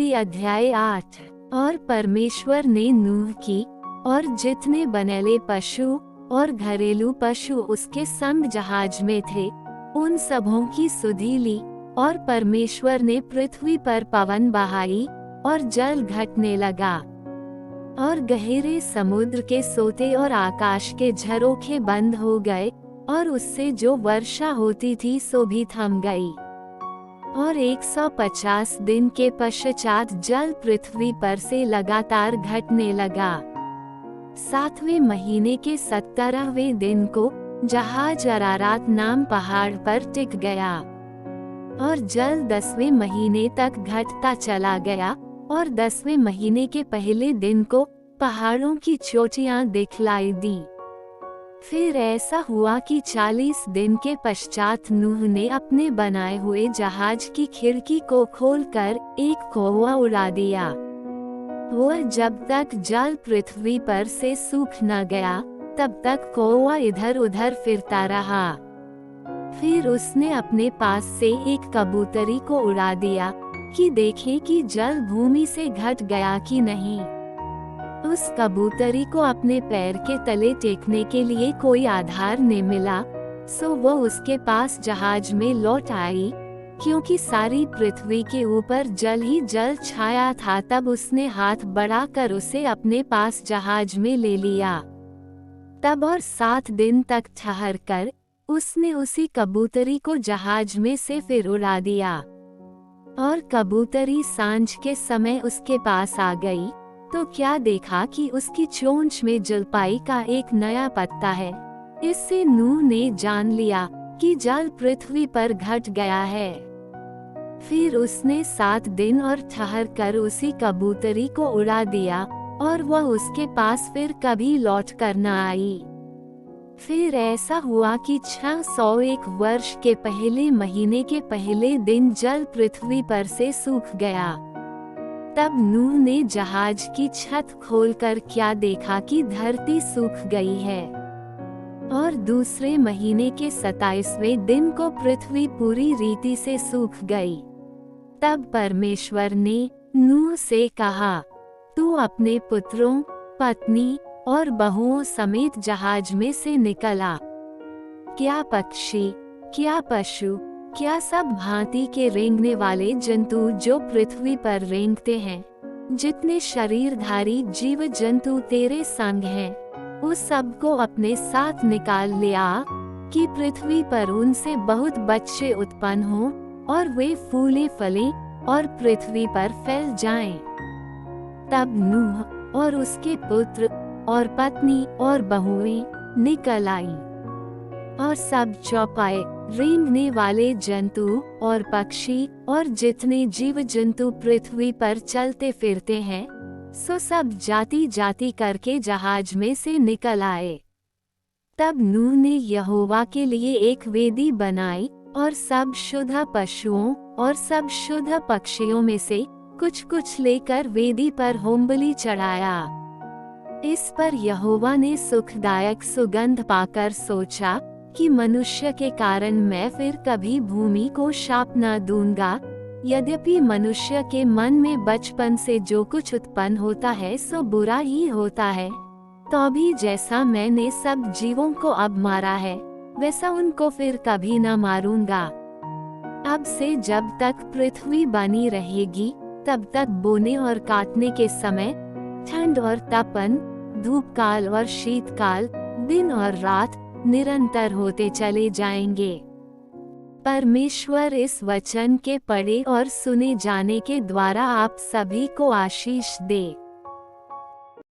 उत्पत्ति अध्याय 8। और परमेश्वर ने नूह की और जितने बनेले पशु और घरेलू पशु उसके संग जहाज में थे उन सबों की सुधि ली। और परमेश्वर ने पृथ्वी पर पवन बहाई और जल घटने लगा और गहरे समुद्र के सोते और आकाश के झरोखे बंद हो गए और उससे जो वर्षा होती थी सो भी थम गई। और 150 दिन के पश्चात जल पृथ्वी पर से लगातार घटने लगा। 7वें महीने के 17वें दिन को जहाज अरारात नाम पहाड़ पर टिक गया और जल 10वें महीने तक घटता चला गया और 10वें महीने के पहले दिन को पहाड़ों की चोटियां दिखलाई दी। फिर ऐसा हुआ कि 40 दिन के पश्चात नूह ने अपने बनाए हुए जहाज की खिड़की को खोलकर एक कौवा उड़ा दिया। वह जब तक जल पृथ्वी पर से सूख न गया तब तक कौवा इधर उधर फिरता रहा। फिर उसने अपने पास से एक कबूतरी को उड़ा दिया कि देखे कि जल भूमि से घट गया कि नहीं। उस कबूतरी को अपने पैर के तले टेकने के लिए कोई आधार नहीं मिला, सो वो उसके पास जहाज में लौट आई। क्योंकि सारी पृथ्वी के ऊपर जल ही जल छाया था, तब उसने हाथ बढ़ाकर उसे अपने पास जहाज में ले लिया। तब और 7 दिन तक ठहरकर उसने उसी कबूतरी को जहाज में से फिर उड़ा दिया। और कबूतरी सांझ के समय उसके पास आ गई तो क्या देखा कि उसकी चोंच में जलपाई का एक नया पत्ता है। इससे नूह ने जान लिया कि जल पृथ्वी पर घट गया है। फिर उसने 7 दिन और ठहरकर उसी कबूतरी को उड़ा दिया और वह उसके पास फिर कभी लौट कर न आई। फिर ऐसा हुआ कि 601 वर्ष के पहले महीने के पहले दिन जल पृथ्वी पर से सूख गया। तब नूह ने जहाज की छत खोलकर क्या देखा कि धरती सूख गई है। और दूसरे महीने के 27वें दिन को पृथ्वी पूरी रीति से सूख गई। तब परमेश्वर ने नूह से कहा, तू अपने पुत्रों, पत्नी और बहुओं समेत जहाज में से निकल आ। क्या पक्षी, क्या पशु, क्या सब भांति के रेंगने वाले जंतु जो पृथ्वी पर रेंगते हैं, जितने शरीरधारी जीव जंतु तेरे संग हैं, उस सब को अपने साथ निकाल ले आ कि पृथ्वी पर उनसे बहुत बच्चे उत्पन्न हों और वे फूले फलें और पृथ्वी पर फैल जाएं। तब नूह और उसके पुत्र और पत्नी और बहुएं निकल आई और सब चौपाए रेंगने वाले जंतु और पक्षी और जितने जीव जंतु पृथ्वी पर चलते फिरते हैं, सो सब जाति जाति करके जहाज में से निकल आए। तब नूह ने यहोवा के लिए एक वेदी बनाई और सब शुद्ध पशुओं और सब शुद्ध पक्षियों में से कुछ कुछ लेकर वेदी पर होमबलि चढ़ाया। इस पर यहोवा ने सुखदायक सुगंध पाकर सोचा कि मनुष्य के कारण मैं फिर कभी भूमि को शाप न दूंगा। यद्यपि मनुष्य के मन में बचपन से जो कुछ उत्पन्न होता है सो बुरा ही होता है, तो भी जैसा मैंने सब जीवों को अब मारा है वैसा उनको फिर कभी न मारूंगा। अब से जब तक पृथ्वी बनी रहेगी तब तक बोने और काटने के समय, ठंड और तपन, धूप काल और शीतकाल, दिन और रात निरंतर होते चले जाएंगे। परमेश्वर इस वचन के पढ़े और सुने जाने के द्वारा आप सभी को आशीष दे।